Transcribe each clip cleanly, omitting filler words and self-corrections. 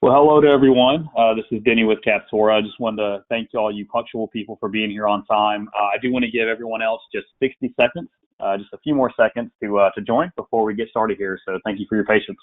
Well, hello to everyone. This is Denny with CapTorah. I just wanted to thank all you punctual people for being here on time. I do want to give everyone else just 60 seconds, just a few more seconds to join before we get started here. So thank you for your patience.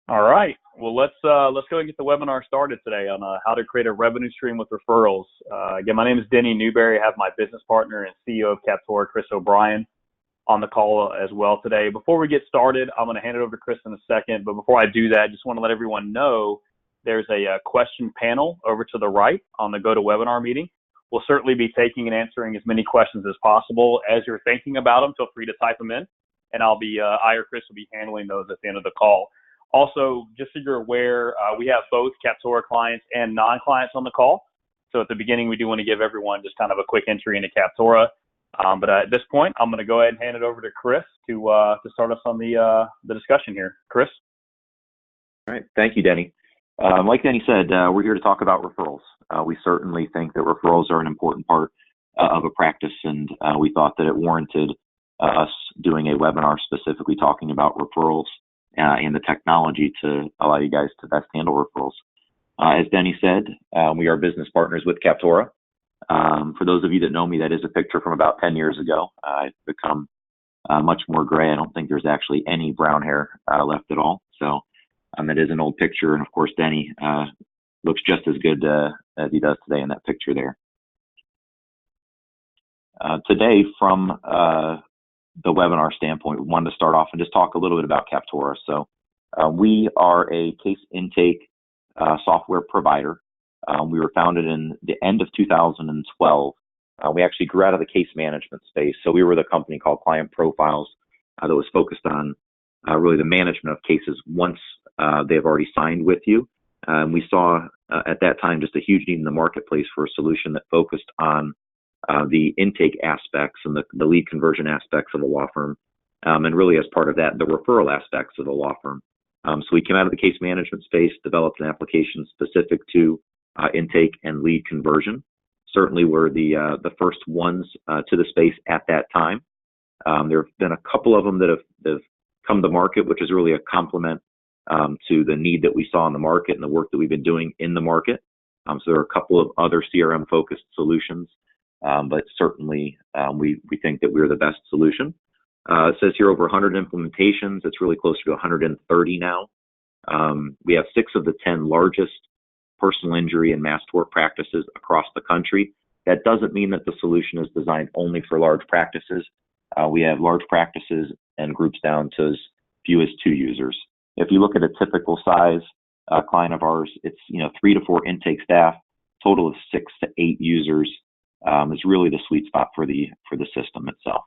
All right. Well, let's go and get the webinar started today on how to create a revenue stream with referrals. Again, my name is Denny Newberry. I have my business partner and CEO of CapTorah, Chris O'Brien, on the call as well today. Before we get started, I'm going to hand it over to Chris in a second. But before I do that, I just want to let everyone know there's a question panel over to the right on the GoToWebinar meeting. We'll certainly be taking and answering as many questions as possible. As you're thinking about them, feel free to type them in, and I or Chris will be handling those at the end of the call. Also, just so you're aware, we have both CapTorah clients and non-clients on the call. So at the beginning, we do want to give everyone just kind of a quick entry into CapTorah. But at this point, I'm going to go ahead and hand it over to Chris to start us on the discussion here. Chris? All right. Thank you, Denny. Like Denny said, we're here to talk about referrals. We certainly think that referrals are an important part of a practice, and we thought that it warranted us doing a webinar specifically talking about referrals and the technology to allow you guys to best handle referrals. As Denny said, we are business partners with CapTorah. For those of you that know me, that is a picture from about 10 years ago. I've become much more gray. I don't think there's actually any brown hair left at all. So it is an old picture. And of course, Denny looks just as good as he does today in that picture there. Today, from the webinar standpoint, we wanted to start off and just talk a little bit about CapTorah. So we are a case intake software provider. We were founded in the end of 2012. We actually grew out of the case management space. So we were the company called Client Profiles that was focused on really the management of cases once they've already signed with you. We saw at that time just a huge need in the marketplace for a solution that focused on the intake aspects and the lead conversion aspects of a law firm, and really as part of that, the referral aspects of the law firm. So we came out of the case management space, developed an application specific to intake and lead conversion. Certainly we're the first ones to the space at that time. There have been a couple of them that have come to market, which is really a complement to the need that we saw in the market and the work that we've been doing in the market. So there are a couple of other CRM-focused solutions, but certainly we think that we're the best solution. It says here over 100 implementations. It's really close to 130 now. We have 6 of the 10 largest personal injury and mass tort practices across the country. That doesn't mean that the solution is designed only for large practices. We have large practices and groups down to as few as 2 users. If you look at a typical size client of ours, it's 3 to 4 intake staff, total of 6 to 8 users. Is really the sweet spot for the system itself.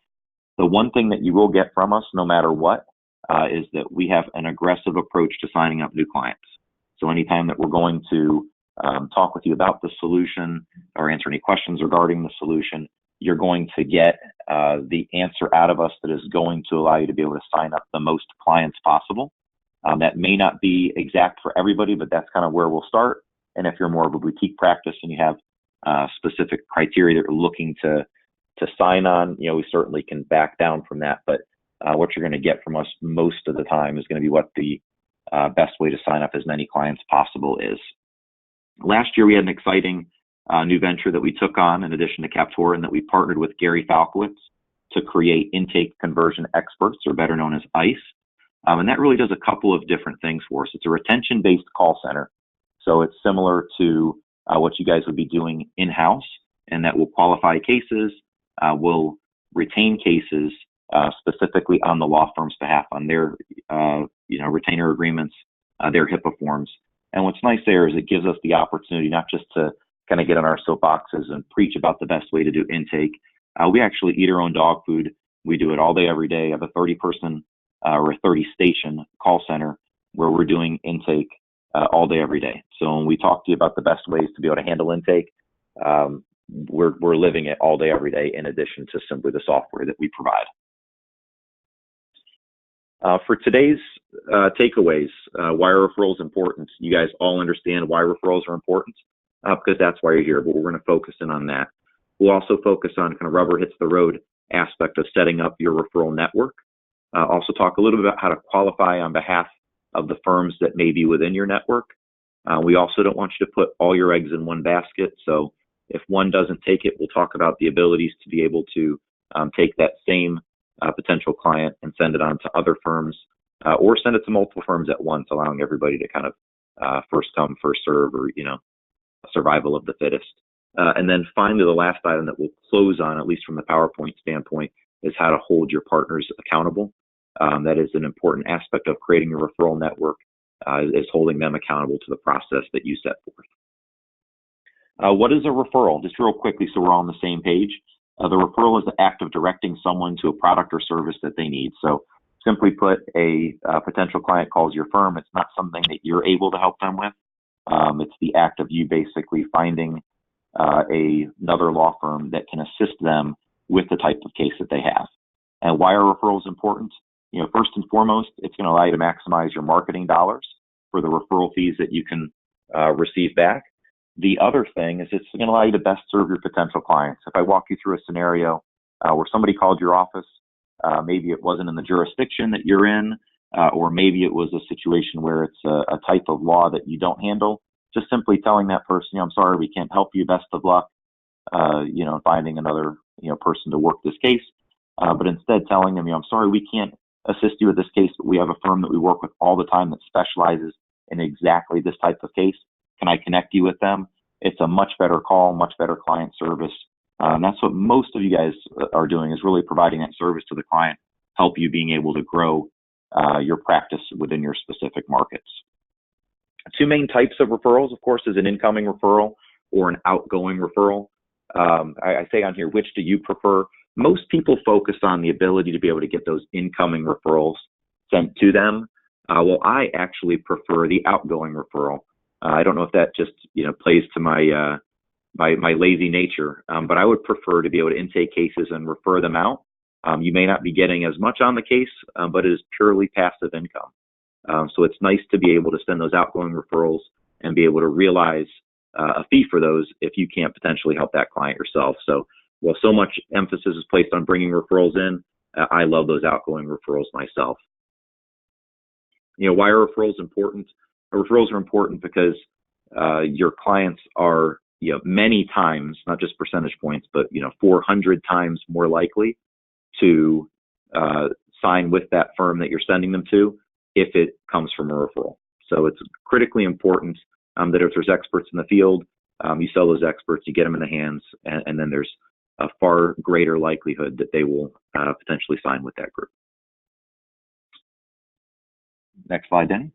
The one thing that you will get from us, no matter what, is that we have an aggressive approach to signing up new clients. So anytime that we're going to talk with you about the solution or answer any questions regarding the solution, you're going to get the answer out of us that is going to allow you to be able to sign up the most clients possible. That may not be exact for everybody, but that's kind of where we'll start. And if you're more of a boutique practice and you have specific criteria that you're looking to sign on, we certainly can back down from that. But what you're going to get from us most of the time is going to be what the best way to sign up as many clients possible is. Last year, we had an exciting new venture that we took on in addition to CapTorah, and that we partnered with Gary Falkowitz to create intake conversion experts, or better known as ICE. And that really does a couple of different things for us. It's a retention-based call center. So it's similar to what you guys would be doing in-house, and that will qualify cases, will retain cases specifically on the law firm's behalf, on their retainer agreements, their HIPAA forms. And what's nice there is it gives us the opportunity not just to kind of get on our soapboxes and preach about the best way to do intake, We actually eat our own dog food. We do it all day, every day. I have a 30-person or a 30-station call center where we're doing intake all day, every day. So when we talk to you about the best ways to be able to handle intake, we're living it all day, every day, in addition to simply the software that we provide. For today's takeaways, why are referrals important? You guys all understand why referrals are important because that's why you're here, but we're going to focus in on that. We'll also focus on kind of rubber hits the road aspect of setting up your referral network. Also talk a little bit about how to qualify on behalf of the firms that may be within your network. We also don't want you to put all your eggs in one basket. So if one doesn't take it, we'll talk about the abilities to be able to take that same potential client and send it on to other firms or send it to multiple firms at once, allowing everybody to kind of first come, first serve, or, survival of the fittest. And then finally, the last item that we'll close on, at least from the PowerPoint standpoint, is how to hold your partners accountable. That is an important aspect of creating a referral network, is holding them accountable to the process that you set forth. What is a referral? Just real quickly so we're all on the same page. The referral is the act of directing someone to a product or service that they need. So simply put, a potential client calls your firm. It's not something that you're able to help them with. It's the act of you basically finding another law firm that can assist them with the type of case that they have. And why are referrals important? First and foremost, it's going to allow you to maximize your marketing dollars for the referral fees that you can receive back. The other thing is it's going to allow you to best serve your potential clients. If I walk you through a scenario where somebody called your office, maybe it wasn't in the jurisdiction that you're in, or maybe it was a situation where it's a type of law that you don't handle, just simply telling that person, I'm sorry, we can't help you, best of luck, finding another person to work this case. But instead telling them, I'm sorry, we can't assist you with this case, but we have a firm that we work with all the time that specializes in exactly this type of case. Can I connect you with them? It's a much better call, much better client service. And that's what most of you guys are doing, is really providing that service to the client, help you being able to grow your practice within your specific markets. Two main types of referrals, of course, is an incoming referral or an outgoing referral. I say on here, which do you prefer? Most people focus on the ability to be able to get those incoming referrals sent to them. Well, I actually prefer the outgoing referral. I don't know if that just plays to my my lazy nature, but I would prefer to be able to intake cases and refer them out. You may not be getting as much on the case, but it is purely passive income. So it's nice to be able to send those outgoing referrals and be able to realize a fee for those if you can't potentially help that client yourself. So while so much emphasis is placed on bringing referrals in, I love those outgoing referrals myself. Why are referrals important? Referrals are important because your clients are many times, not just percentage points, but 400 times more likely to sign with that firm that you're sending them to if it comes from a referral. So it's critically important that if there's experts in the field, you sell those experts, you get them in the hands, and then there's a far greater likelihood that they will potentially sign with that group. Next slide, Denny.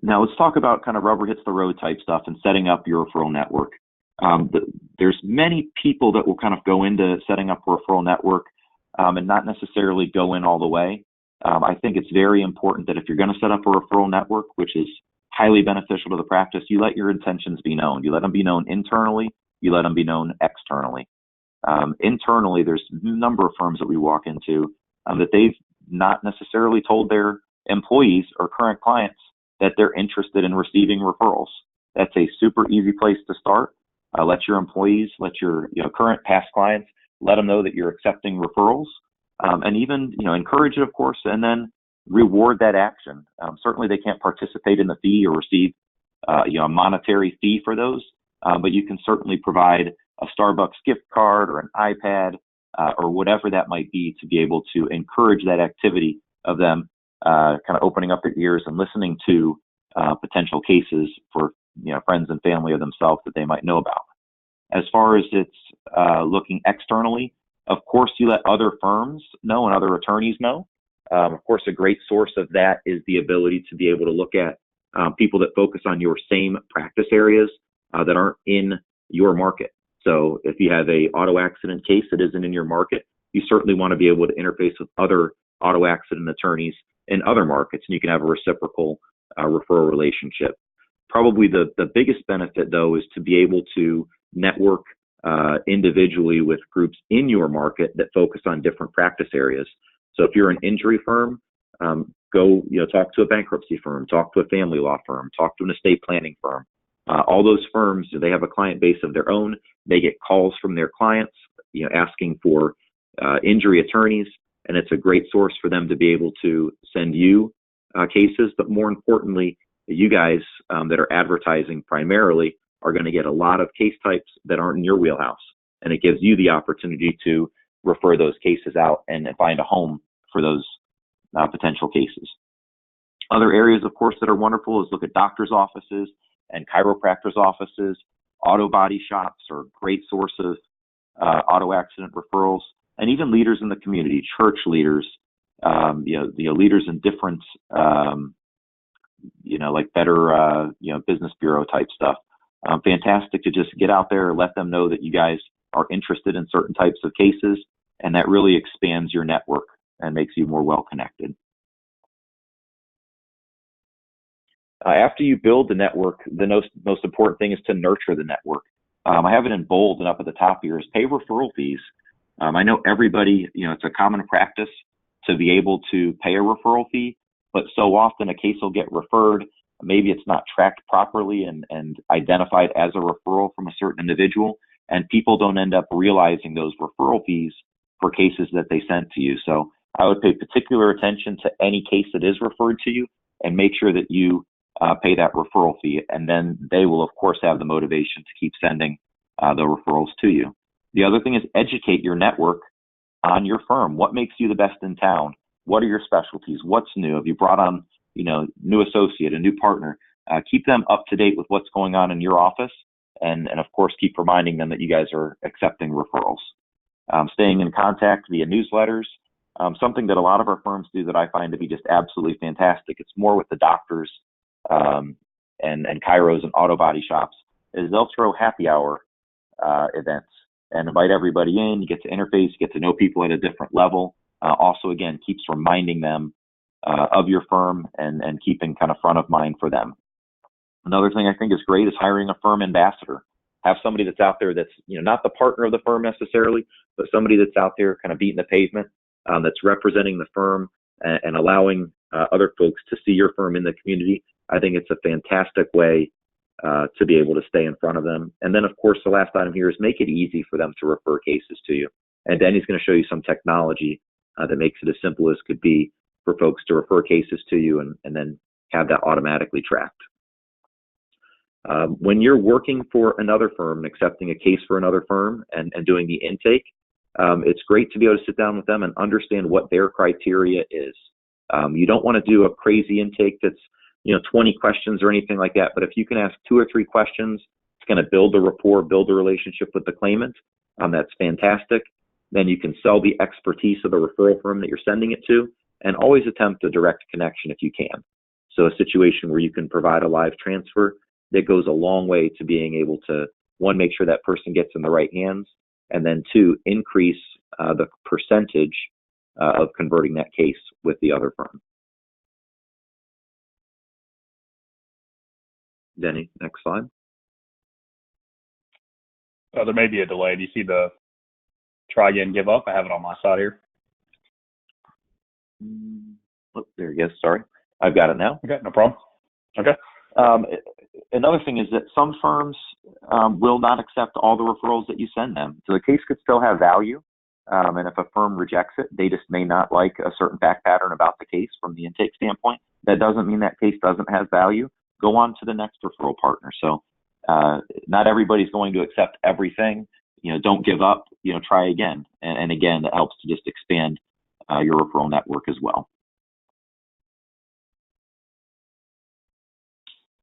Now let's talk about kind of rubber hits the road type stuff and setting up your referral network. There's many people that will kind of go into setting up a referral network and not necessarily go in all the way. I think it's very important that if you're going to set up a referral network, which is highly beneficial to the practice, you let your intentions be known. You let them be known internally. You let them be known externally. Internally, there's a number of firms that we walk into that they've not necessarily told their employees or current clients that they're interested in receiving referrals. That's a super easy place to start. Let your employees, let your current past clients, let them know that you're accepting referrals, and even encourage it, of course, and then reward that action. Certainly, they can't participate in the fee or receive a monetary fee for those, but you can certainly provide a Starbucks gift card or an iPad or whatever that might be to be able to encourage that activity of them kind of opening up their ears and listening to potential cases for friends and family of themselves that they might know about. As far as it's looking externally, of course, you let other firms know and other attorneys know. Of course, a great source of that is the ability to be able to look at people that focus on your same practice areas that aren't in your market. So if you have a auto accident case that isn't in your market, you certainly want to be able to interface with other auto accident attorneys in other markets, and you can have a reciprocal referral relationship. Probably the biggest benefit, though, is to be able to network individually with groups in your market that focus on different practice areas. So if you're an injury firm, go talk to a bankruptcy firm, talk to a family law firm, talk to an estate planning firm. All those firms, they have a client base of their own. They get calls from their clients, asking for injury attorneys, and it's a great source for them to be able to send you cases. But more importantly, you guys that are advertising primarily are going to get a lot of case types that aren't in your wheelhouse, and it gives you the opportunity to refer those cases out and find a home for those potential cases. Other areas, of course, that are wonderful is look at doctors' offices and chiropractors' offices. Auto body shops are a great source of auto accident referrals, and even leaders in the community, church leaders, leaders in different, like better, business bureau type stuff. Fantastic to just get out there, let them know that you guys are interested in certain types of cases, and that really expands your network and makes you more well connected. After you build the network, the most important thing is to nurture the network. I have it in bold and up at the top here is pay referral fees. I know everybody, it's a common practice to be able to pay a referral fee, but so often a case will get referred. Maybe it's not tracked properly and identified as a referral from a certain individual, and people don't end up realizing those referral fees for cases that they sent to you. So I would pay particular attention to any case that is referred to you and make sure that you pay that referral fee, and then they will, of course, have the motivation to keep sending the referrals to you. The other thing is educate your network on your firm. What makes you the best in town? What are your specialties? What's new? Have you brought on, new associate, a new partner? Keep them up to date with what's going on in your office, and of course, keep reminding them that you guys are accepting referrals. Staying in contact via newsletters, something that a lot of our firms do that I find to be just absolutely fantastic. It's more with the doctors and chiros and auto body shops, is they'll throw happy hour events and invite everybody in. You get to interface, you get to know people at a different level. Also, again, keeps reminding them of your firm and keeping kind of front of mind for them. Another thing I think is great is hiring a firm ambassador. Have somebody that's out there that's not the partner of the firm necessarily, but somebody that's out there kind of beating the pavement, that's representing the firm and allowing other folks to see your firm in the community. I think it's a fantastic way to be able to stay in front of them. And then, of course, the last item here is make it easy for them to refer cases to you. And Danny's going to show you some technology that makes it as simple as could be for folks to refer cases to you and then have that automatically tracked. When you're working for another firm and accepting a case for another firm and doing the intake, it's great to be able to sit down with them and understand what their criteria is. You don't want to do a crazy intake that's 20 questions or anything like that, but if you can ask 2 or 3 questions, it's going to build a rapport, build a relationship with the claimant. That's fantastic. Then you can sell the expertise of the referral firm that you're sending it to, and always attempt a direct connection if you can. So a situation where you can provide a live transfer, that goes a long way to being able to, 1, make sure that person gets in the right hands, and then 2, increase the percentage of converting that case with the other firm. Denny, next slide. There may be a delay. Do you see the try again, give up? I have it on my side here. Oh, there you go. Sorry. I've got it now. Okay, no problem. Okay. Another thing is that some firms will not accept all the referrals that you send them. So the case could still have value. And if a firm rejects it, they just may not like a certain fact pattern about the case from the intake standpoint. That doesn't mean that case doesn't have value. Go on to the next referral partner. So not everybody's going to accept everything. Don't give up. Try again. And again, that helps to just expand your referral network as well.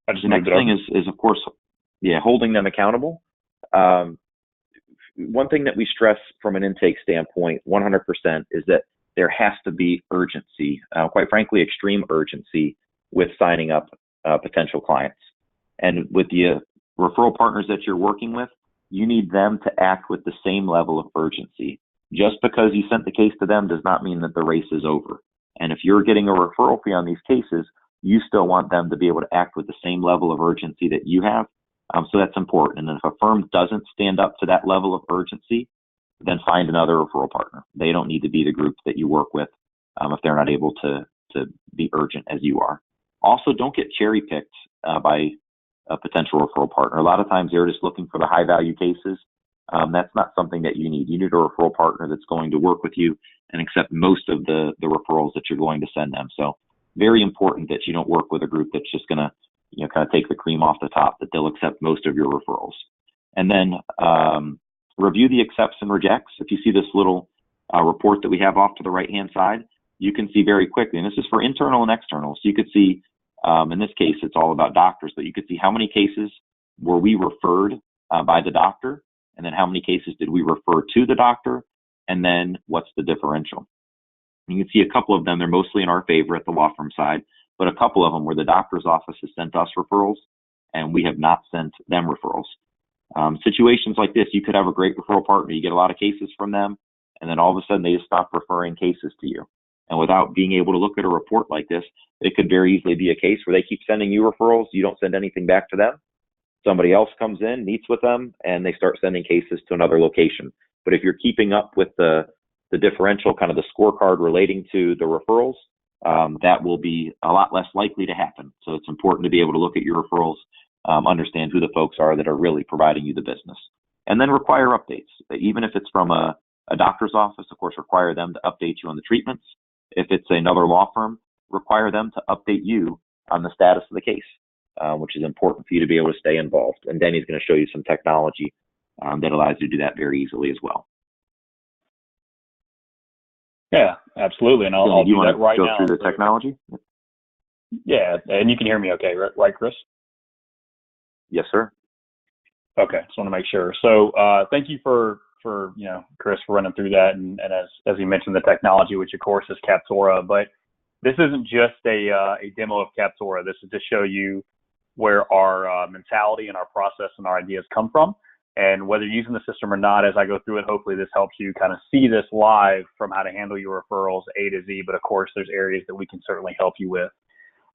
The next thing is, of course, holding them accountable. One thing that we stress from an intake standpoint, 100%, is that there has to be urgency, quite frankly, extreme urgency with signing up potential clients. And with the referral partners that you're working with, you need them to act with the same level of urgency. Just because you sent the case to them does not mean that the race is over. And if you're getting a referral fee on these cases, you still want them to be able to act with the same level of urgency that you have. So that's important. And if a firm doesn't stand up to that level of urgency, then find another referral partner. They don't need to be the group that you work with if they're not able to be urgent as you are. Also, don't get cherry picked by a potential referral partner. A lot of times they're just looking for the high value cases. That's not something that you need. You need a referral partner that's going to work with you and accept most of the referrals that you're going to send them. So very important that you don't work with a group that's just going to, kind of take the cream off the top, that they'll accept most of your referrals. And then review the accepts and rejects. If you see this little report that we have off to the right-hand side, you can see very quickly, and this is for internal and external. So you could see, in this case, it's all about doctors, but you could see how many cases were we referred by the doctor, and then how many cases did we refer to the doctor, and then what's the differential. You can see a couple of them, they're mostly in our favor at the law firm side, but a couple of them where the doctor's office has sent us referrals and we have not sent them referrals. Situations like this, you could have a great referral partner, you get a lot of cases from them, and then all of a sudden they just stop referring cases to you. And without being able to look at a report like this, it could very easily be a case where they keep sending you referrals, you don't send anything back to them. Somebody else comes in, meets with them, and they start sending cases to another location. But if you're keeping up with the differential, kind of the scorecard relating to the referrals, that will be a lot less likely to happen. So it's important to be able to look at your referrals, understand who the folks are that are really providing you the business. And then require updates. Even if it's from a doctor's office, of course, require them to update you on the treatments. If it's another law firm, require them to update you on the status of the case, which is important for you to be able to stay involved. And Denny's going to show you some technology that allows you to do that very easily as well. Yeah, absolutely. And I'll do that right now. Do you want to go through the technology? Yeah, and you can hear me okay, right, Chris? Yes, sir. Okay, just want to make sure. So thank you for Chris, for running through that, and as you mentioned, the technology, which of course is CapTorah. But this isn't just a demo of CapTorah. This is to show you where our mentality and our process and our ideas come from. And whether you're using the system or not, as I go through it, hopefully this helps you kind of see this live from how to handle your referrals A to Z. But of course, there's areas that we can certainly help you with.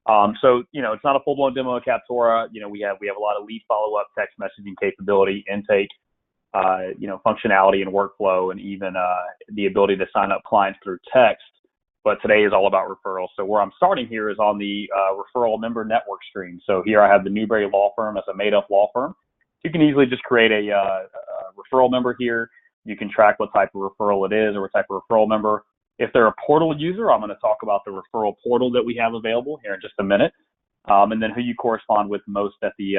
So, it's not a full-blown demo of CapTorah. We have a lot of lead follow-up, text messaging capability, intake, functionality and workflow, and even the ability to sign up clients through text. But today is all about referrals. So where I'm starting here is on the referral member network stream. So here I have the Newberry Law Firm as a made-up law firm. You can easily just create a referral member here. You can track what type of referral it is or what type of referral member. If they're a portal user, I'm going to talk about the Referral Portal that we have available here in just a minute, and then who you correspond with most at the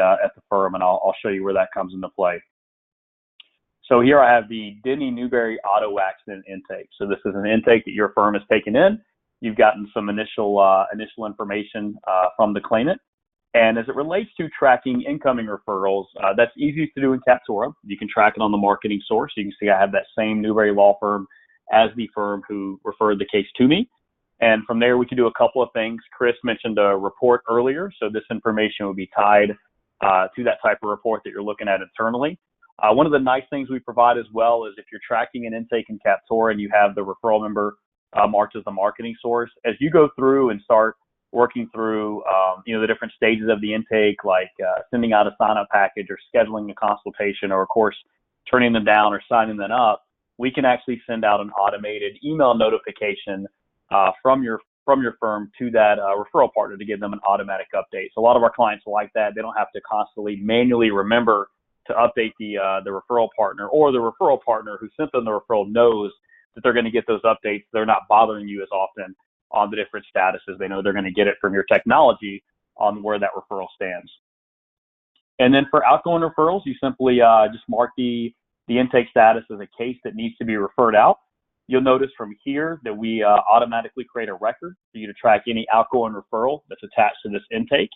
firm, and I'll show you where that comes into play. So here I have the Denny Newberry Auto Accident Intake. So this is an intake that your firm has taken in. You've gotten some initial information from the claimant. And as it relates to tracking incoming referrals, that's easy to do in CapTorah. You can track it on the marketing source. You can see I have that same Newberry Law Firm as the firm who referred the case to me. And from there, we can do a couple of things. Chris mentioned a report earlier. So this information will be tied to that type of report that you're looking at internally. One of the nice things we provide as well is if you're tracking an intake in CapTorah and you have the referral member marked as the marketing source, as you go through and start working through, the different stages of the intake, like sending out a sign-up package or scheduling a consultation, or of course, turning them down or signing them up, we can actually send out an automated email notification from your firm to that referral partner to give them an automatic update. So a lot of our clients like that. They don't have to constantly manually remember to update the referral partner, or the referral partner who sent them the referral knows that they're going to get those updates. They're not bothering you as often on the different statuses. They know they're going to get it from your technology on where that referral stands. And then for outgoing referrals, you simply just mark the intake status as a case that needs to be referred out. You'll notice from here that we automatically create a record for you to track any outgoing referral that's attached to this intake.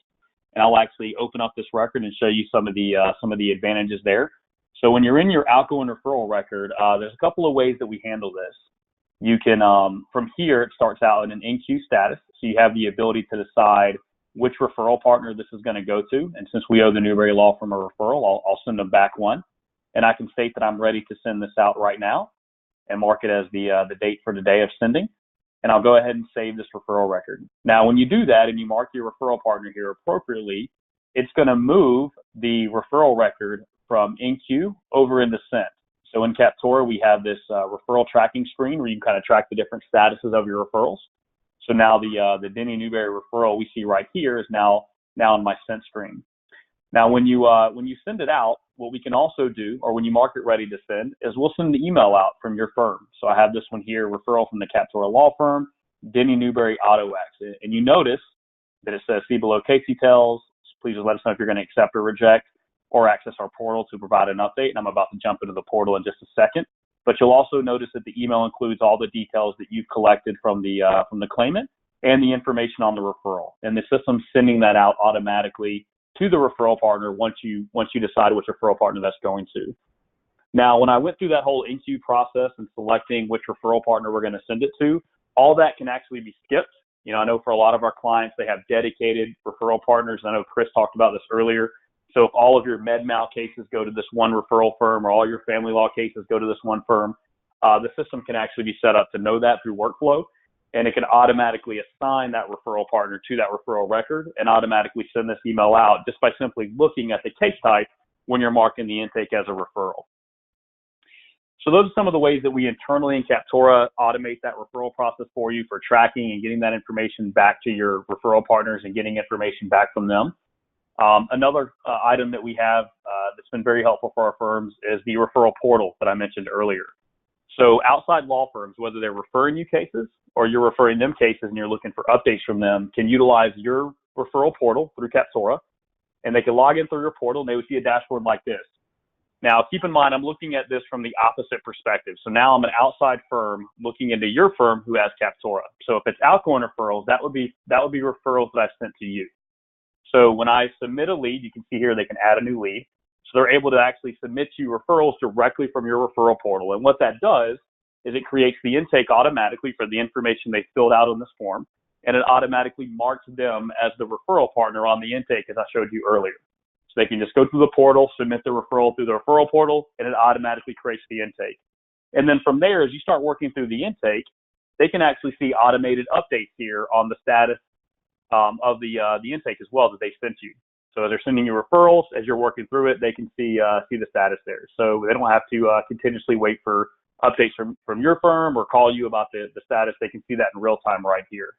And I'll actually open up this record and show you some of the advantages there. So when you're in your outgoing referral record, there's a couple of ways that we handle this. You can, from here, it starts out in an in-queue status. So you have the ability to decide which referral partner this is going to go to. And since we owe the Newberry Law Firm a referral, I'll send them back one. and I can state that I'm ready to send this out right now and mark it as the date for the day of sending. And I'll go ahead and save this referral record. Now, when you do that and you mark your referral partner here appropriately, it's going to move the referral record from in queue over into sent. So in CapTorah, we have this referral tracking screen where you can kind of track the different statuses of your referrals. So now the Denny Newberry referral we see right here is now in my sent screen. Now, when you send it out, what we can also do, or when you mark it ready to send, is we'll send the email out from your firm. So I have this one here, referral from the CapTorah law firm, Denny Newberry Auto Wax. And you notice that it says see below case details. Please just let us know if you're going to accept or reject, or access our portal to provide an update. And I'm about to jump into the portal in just a second. But you'll also notice that the email includes all the details that you've collected from the claimant and the information on the referral. And the system's sending that out automatically to the referral partner once you decide which referral partner that's going to. Now, when I went through that whole in-queue process and selecting which referral partner we're going to send it to, all that can actually be skipped. You know, I know for a lot of our clients, they have dedicated referral partners. I know Chris talked about this earlier. So if all of your med mal cases go to this one referral firm, or all your family law cases go to this one firm, the system can actually be set up to know that through workflow. And it can automatically assign that referral partner to that referral record and automatically send this email out just by simply looking at the case type when you're marking the intake as a referral. So those are some of the ways that we internally in CapTorah automate that referral process for you for tracking and getting that information back to your referral partners and getting information back from them. Another item that we have that's been very helpful for our firms is the Referral Portal that I mentioned earlier. So outside law firms, whether they're referring you cases or you're referring them cases and you're looking for updates from them, can utilize your referral portal through CapTorah, and they can log in through your portal and they would see a dashboard like this. Now, keep in mind, I'm looking at this from the opposite perspective. So now I'm an outside firm looking into your firm who has CapTorah. So if it's outgoing referrals, that would be referrals that I sent to you. So when I submit a lead, you can see here they can add a new lead. So they're able to actually submit you referrals directly from your referral portal. And what that does is it creates the intake automatically for the information they filled out on this form, and it automatically marks them as the referral partner on the intake, as I showed you earlier. So they can just go through the portal, submit the referral through the referral portal, and it automatically creates the intake. And then from there, as you start working through the intake, they can actually see automated updates here on the status of the intake as well that they sent you. So as they're sending you referrals, as you're working through it, they can see the status there. So they don't have to continuously wait for updates from your firm or call you about the status. They can see that in real time right here.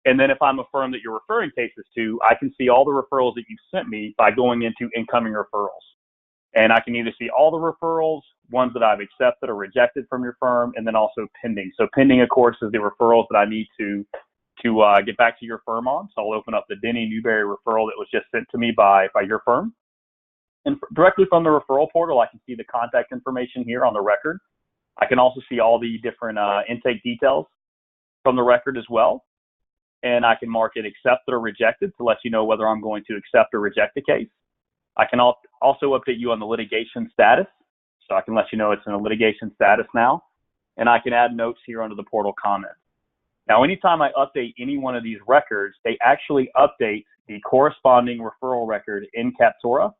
And then if I'm a firm that you're referring cases to, I can see all the referrals that you've sent me by going into incoming referrals. And I can either see all the referrals, ones that I've accepted or rejected from your firm, and then also pending. So pending, of course, is the referrals that I need to get back to your firm on. So I'll open up the Denny Newberry referral that was just sent to me by your firm. And directly from the referral portal, I can see the contact information here on the record. I can also see all the different intake details from the record as well. And I can mark it accepted or rejected to let you know whether I'm going to accept or reject the case. I can also update you on the litigation status. So I can let you know it's in a litigation status now. And I can add notes here under the portal comments. Now, anytime I update any one of these records, they actually update the corresponding referral record in CapTorah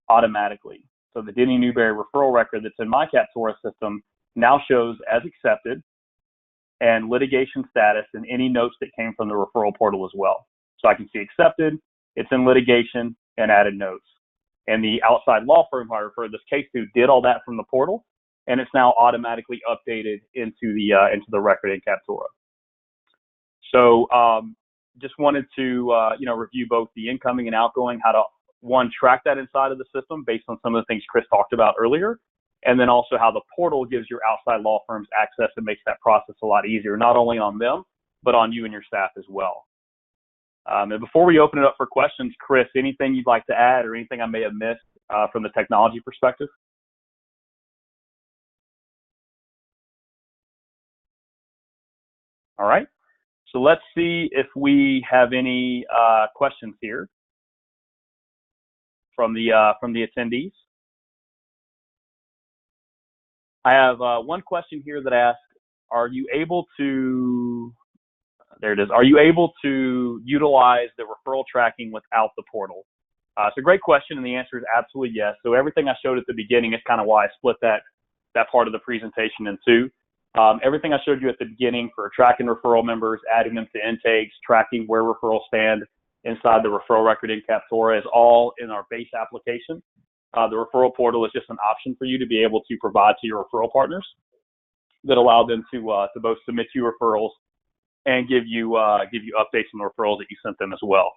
automatically. So the Denny Newberry referral record that's in my CapTorah system now shows as accepted and litigation status and any notes that came from the referral portal as well. So I can see accepted, it's in litigation, and added notes. And the outside law firm who I referred this case to did all that from the portal, and it's now automatically updated into the record in CapTorah. So just wanted to review both the incoming and outgoing, how to, one, track that inside of the system based on some of the things Chris talked about earlier, and then also how the portal gives your outside law firms access and makes that process a lot easier, not only on them, but on you and your staff as well. And before we open it up for questions, Chris, anything you'd like to add or anything I may have missed from the technology perspective? All right. So let's see if we have any questions here from the attendees. I have one question here that asks, are you able to utilize the referral tracking without the portal? It's a great question, and the answer is absolutely yes. So everything I showed at the beginning is kind of why I split that part of the presentation in two. Everything I showed you at the beginning for tracking referral members, adding them to intakes, tracking where referrals stand inside the referral record in CapTorah is all in our base application. The referral portal is just an option for you to be able to provide to your referral partners that allow them to both submit you referrals and give you updates on the referrals that you sent them as well.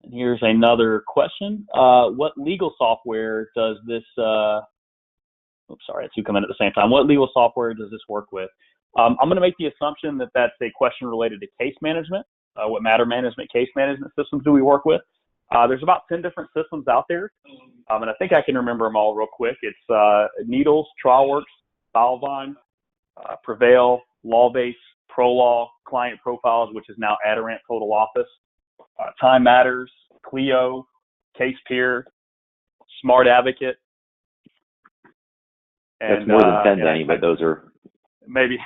And here's another question. What legal software does this, oops, sorry, I had two come in at the same time. What legal software does this work with? I'm going to make the assumption that that's a question related to case management. What matter management, case management systems do we work with? There's about 10 different systems out there, and I think I can remember them all real quick. It's Needles, TrialWorks, Filevine, Prevail, LawBase, ProLaw, Client Profiles, which is now Adirant Total Office, Time Matters, Clio, CasePeer, Smart Advocate. And, that's more than 10, Danny, but those are maybe.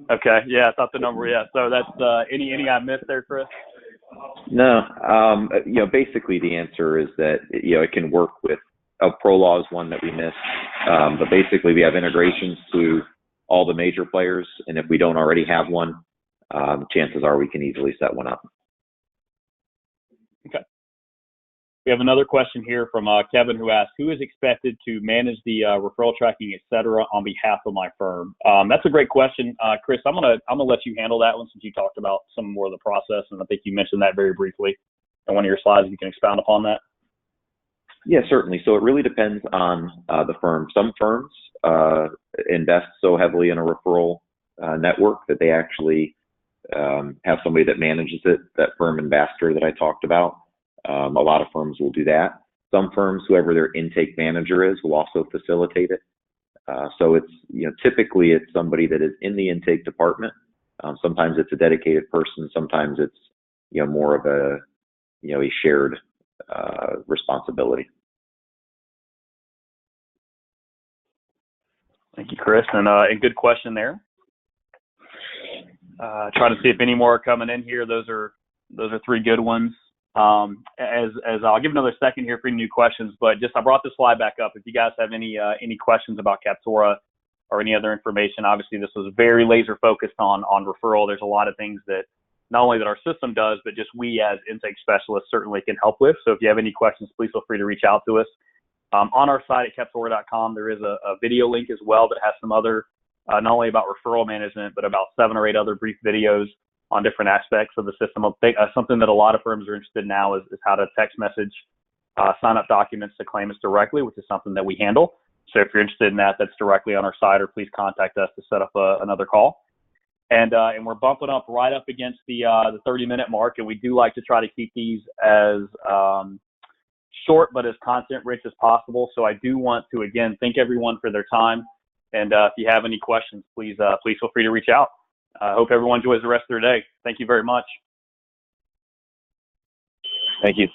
Okay, yeah, I thought the number. Yeah, so that's any I missed there, Chris? No, basically the answer is that it can work with. ProLaw is one that we missed, but basically we have integrations to all the major players, and if we don't already have one, chances are we can easily set one up. Okay. We have another question here from Kevin, who asks, who is expected to manage the referral tracking, et cetera, on behalf of my firm? That's a great question. Chris, I'm gonna let you handle that one since you talked about some more of the process, and I think you mentioned that very briefly on one of your slides. You can expound upon that. Yeah, certainly. So it really depends on the firm. Some firms invest so heavily in a referral network that they actually have somebody that manages it, that firm ambassador that I talked about. A lot of firms will do that. Some firms, whoever their intake manager is, will also facilitate it. So it's, typically it's somebody that is in the intake department. Sometimes it's a dedicated person. Sometimes it's, more of a shared responsibility. Thank you, Chris, and good question there. Trying to see if any more are coming in here. Those are three good ones. As I'll give another second here for any new questions, but I brought this slide back up. If you guys have any questions about CapTorah or any other information, obviously this was very laser focused on referral. There's a lot of things that not only that our system does, but just we as intake specialists certainly can help with. So if you have any questions, please feel free to reach out to us. On our site at CapTorah.com, there is a video link as well that has some other, not only about referral management, but about 7 or 8 other brief videos on different aspects of the system. I think something that a lot of firms are interested in now is how to text message sign-up documents to claimants directly, which is something that we handle. So if you're interested in that, that's directly on our site, or please contact us to set up another call. And we're bumping up right up against the 30-minute mark, and we do like to try to keep these as short but as content-rich as possible. So I do want to, again, thank everyone for their time. And if you have any questions, please feel free to reach out. I hope everyone enjoys the rest of their day. Thank you very much. Thank you.